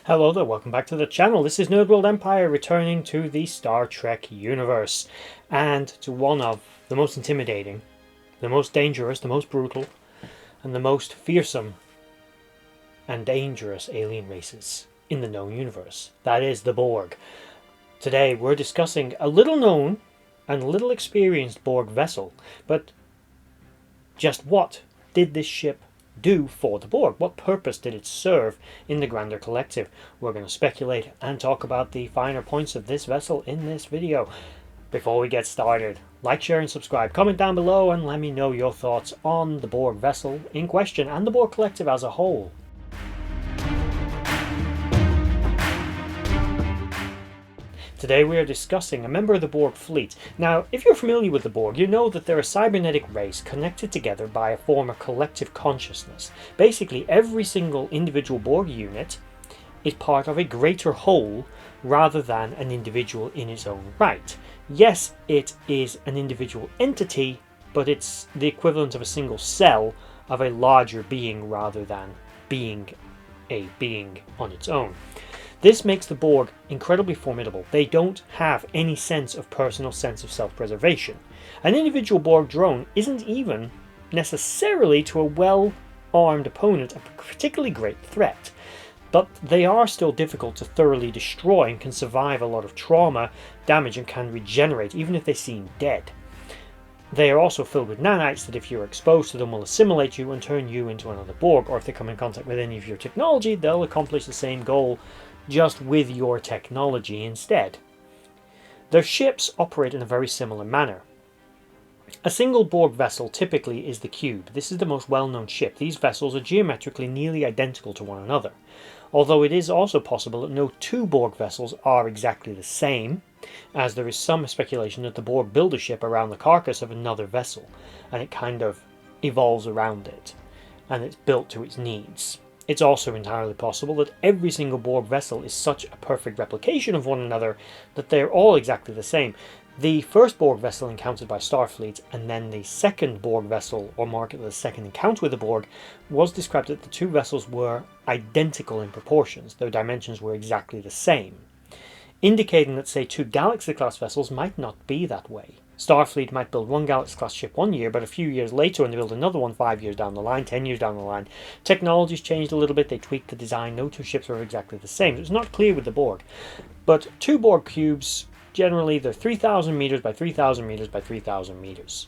Hello there, welcome back to the channel. This is Nerd World Empire returning to the Star Trek universe and to one of the most intimidating, the most dangerous, the most brutal, and the most fearsome and dangerous alien races in the known universe. That is the Borg. Today we're discussing a little known and little experienced Borg vessel, but just what did this ship do for the Borg? What purpose did it serve in the grander collective? We're going to speculate and talk about the finer points of this vessel in this video. Before we get started, like, share and subscribe, comment down below and let me know your thoughts on the Borg vessel in question and the Borg collective as a whole. Today we are discussing a member of the Borg fleet. Now, if you're familiar with the Borg, you know that they're a cybernetic race connected together by a form of collective consciousness. Basically, every single individual Borg unit is part of a greater whole rather than an individual in its own right. Yes, it is an individual entity, but it's the equivalent of a single cell of a larger being rather than being a being on its own. This makes the Borg incredibly formidable. They don't have any sense of personal sense of self-preservation. An individual Borg drone isn't even necessarily to a well-armed opponent a particularly great threat, but they are still difficult to thoroughly destroy and can survive a lot of trauma, damage, and can regenerate even if they seem dead. They are also filled with nanites that if you're exposed to them will assimilate you and turn you into another Borg, or if they come in contact with any of your technology they'll accomplish the same goal just with your technology instead. Their ships operate in a very similar manner. A single Borg vessel typically is the Cube. This is the most well-known ship. These vessels are geometrically nearly identical to one another, although it is also possible that no two Borg vessels are exactly the same, as there is some speculation that the Borg build a ship around the carcass of another vessel, and it kind of evolves around it, and it's built to its needs. It's also entirely possible that every single Borg vessel is such a perfect replication of one another that they're all exactly the same. The first Borg vessel encountered by Starfleet and then the second Borg vessel, or more the second encounter with the Borg, was described that the two vessels were identical in proportions. Their dimensions were exactly the same, indicating that, say, two Galaxy-class vessels might not be that way. Starfleet might build one Galaxy-class ship one year, but a few years later when they build another one 5 years down the line, 10 years down the line, technology's changed a little bit, they tweaked the design, no two ships are exactly the same. It's not clear with the Borg. But two Borg cubes, generally they're 3,000 meters by 3,000 meters by 3,000 meters.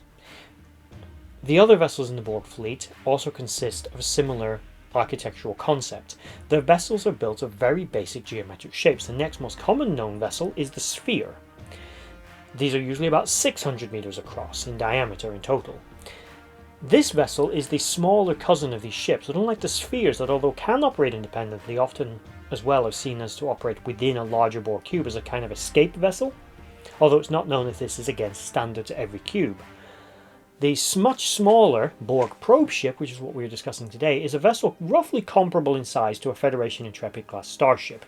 The other vessels in the Borg fleet also consist of a similar architectural concept. The vessels are built of very basic geometric shapes. The next most common known vessel is the Sphere. These are usually about 600 meters across in diameter in total. This vessel is the smaller cousin of these ships, but unlike the Spheres that, although can operate independently, often as well are seen as to operate within a larger Borg cube as a kind of escape vessel, although it's not known if this is again standard to every cube. The much smaller Borg probe ship, which is what we're discussing today, is a vessel roughly comparable in size to a Federation Intrepid class starship.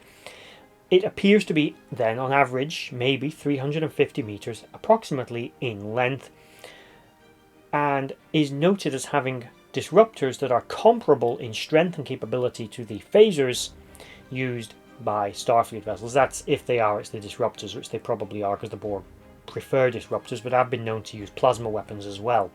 It appears to be then on average maybe 350 meters approximately in length, and is noted as having disruptors that are comparable in strength and capability to the phasers used by Starfleet vessels. That's if they are, it's the disruptors, which they probably are because the Borg prefer disruptors, but have been known to use plasma weapons as well.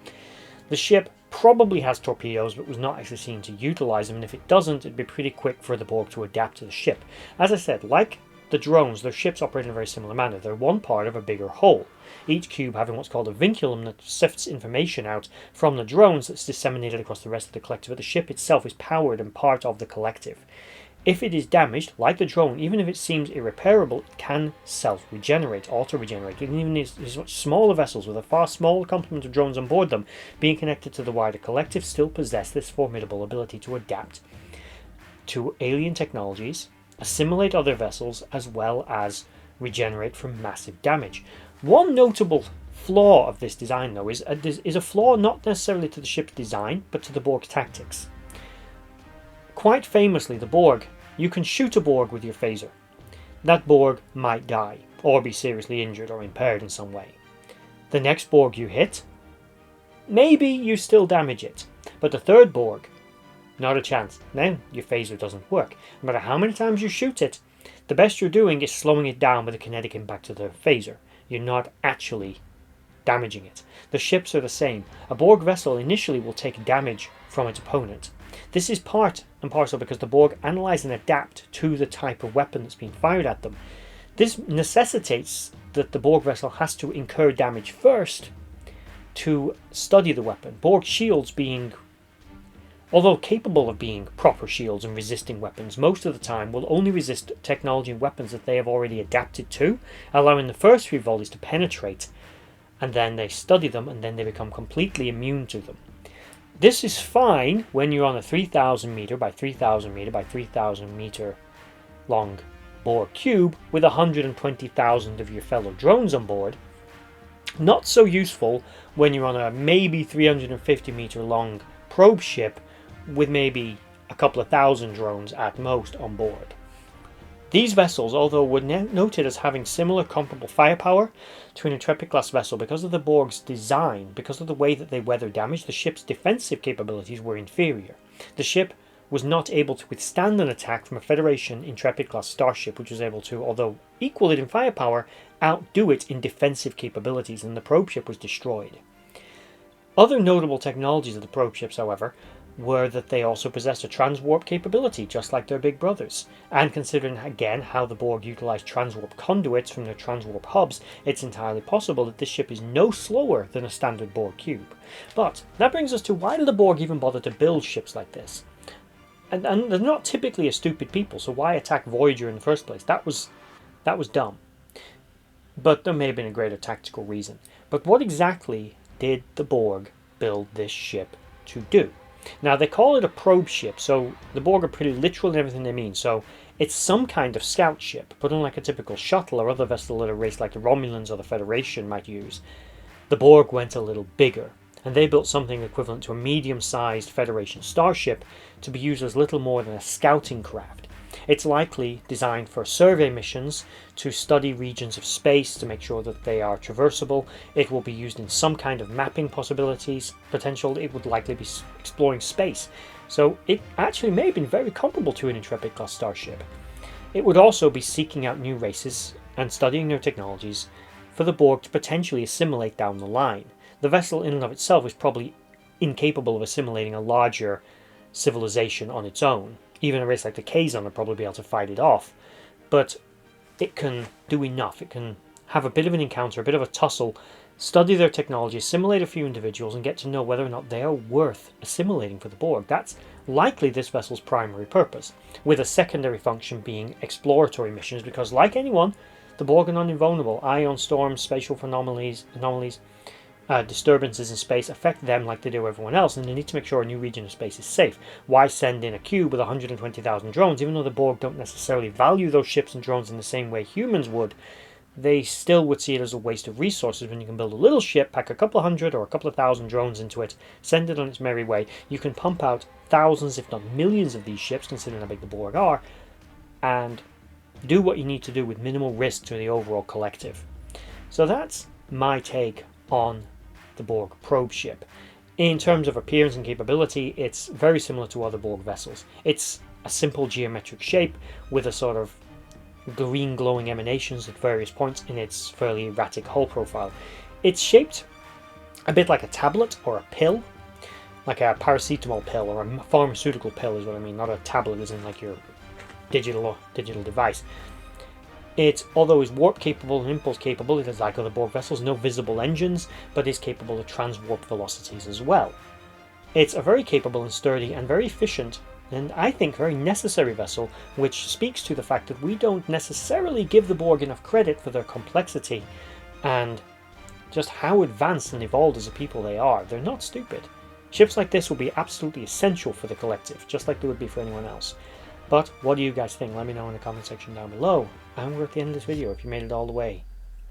The ship probably has torpedoes, but was not actually seen to utilize them, and if it doesn't, it'd be pretty quick for the Borg to adapt to the ship. As I said, like the drones, their ships operate in a very similar manner. They're one part of a bigger whole, each cube having what's called a vinculum that sifts information out from the drones that's disseminated across the rest of the collective, but the ship itself is powered and part of the collective. If it is damaged, like the drone, even if it seems irreparable, it can self-regenerate, auto-regenerate. And even these much smaller vessels with a far smaller complement of drones on board them, being connected to the wider collective, still possess this formidable ability to adapt to alien technologies, assimilate other vessels, as well as regenerate from massive damage. One notable flaw of this design, though, is a flaw not necessarily to the ship's design, but to the Borg's tactics. Quite famously, the Borg, you can shoot a Borg with your phaser. That Borg might die, or be seriously injured or impaired in some way. The next Borg you hit, maybe you still damage it, but the third Borg, Not a chance. Then your phaser doesn't work. No matter how many times you shoot it, the best you're doing is slowing it down with a kinetic impact of the phaser. You're not actually damaging it. The ships are the same. A Borg vessel initially will take damage from its opponent. This is part and parcel because the Borg analyze and adapt to the type of weapon that's being fired at them. This necessitates that the Borg vessel has to incur damage first to study the weapon. Borg shields being, although capable of being proper shields and resisting weapons, most of the time will only resist technology and weapons that they have already adapted to, allowing the first few volleys to penetrate, and then they study them and then they become completely immune to them. This is fine when you're on a 3,000 meter by 3,000 meter by 3,000 meter long Borg cube with 120,000 of your fellow drones on board. Not so useful when you're on a maybe 350 meter long probe ship with maybe a couple of thousand drones at most on board. These vessels, although were noted as having similar comparable firepower to an Intrepid-class vessel, because of the Borg's design, because of the way that they weather damage, the ship's defensive capabilities were inferior. The ship was not able to withstand an attack from a Federation Intrepid-class starship, which was able to, although equal it in firepower, outdo it in defensive capabilities, and the probe ship was destroyed. Other notable technologies of the probe ships, however, were that they also possessed a transwarp capability, just like their big brothers. And considering again how the Borg utilized transwarp conduits from their transwarp hubs, it's entirely possible that this ship is no slower than a standard Borg cube. But that brings us to, why did the Borg even bother to build ships like this? And they're not typically a stupid people, so why attack Voyager in the first place? That was dumb. But there may have been a greater tactical reason. But what exactly did the Borg build this ship to do? Now, they call it a probe ship, so the Borg are pretty literal in everything they mean. So it's some kind of scout ship, but unlike a typical shuttle or other vessel that a race like the Romulans or the Federation might use, the Borg went a little bigger, and they built something equivalent to a medium-sized Federation starship to be used as little more than a scouting craft. It's likely designed for survey missions to study regions of space to make sure that they are traversable. It will be used in some kind of mapping possibilities. Potential, it would likely be exploring space. So it actually may have been very comparable to an Intrepid-class starship. It would also be seeking out new races and studying their technologies for the Borg to potentially assimilate down the line. The vessel in and of itself is probably incapable of assimilating a larger civilization on its own. Even a race like the Kazon would probably be able to fight it off. But it can do enough. It can have a bit of an encounter, a bit of a tussle, study their technology, assimilate a few individuals, and get to know whether or not they are worth assimilating for the Borg. That's likely this vessel's primary purpose, with a secondary function being exploratory missions, because like anyone, the Borg are non-invulnerable. Ion storms, spatial anomalies, disturbances in space affect them like they do everyone else, and they need to make sure a new region of space is safe. Why send in a cube with 120,000 drones? Even though the Borg don't necessarily value those ships and drones in the same way humans would, they still would see it as a waste of resources when you can build a little ship, pack a couple of hundred or a couple of thousand drones into it, send it on its merry way. You can pump out thousands, if not millions of these ships, considering how big the Borg are, and do what you need to do with minimal risk to the overall collective. So that's my take on the Borg probe ship. In terms of appearance and capability, it's very similar to other Borg vessels. It's a simple geometric shape with a sort of green glowing emanations at various points in its fairly erratic hull profile. It's shaped a bit like a tablet or a pill, like a paracetamol pill or a pharmaceutical pill is what I mean, not a tablet as in like your digital device. It, although is warp capable and impulse capable, it is like other Borg vessels, no visible engines, but is capable of transwarp velocities as well. It's a very capable and sturdy and very efficient, and I think very necessary vessel, which speaks to the fact that we don't necessarily give the Borg enough credit for their complexity and just how advanced and evolved as a people they are. They're not stupid. Ships like this will be absolutely essential for the collective, just like they would be for anyone else. But what do you guys think? Let me know in the comment section down below. And we're at the end of this video if you made it all the way.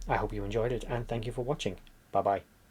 I hope you enjoyed it, and thank you for watching. Bye bye.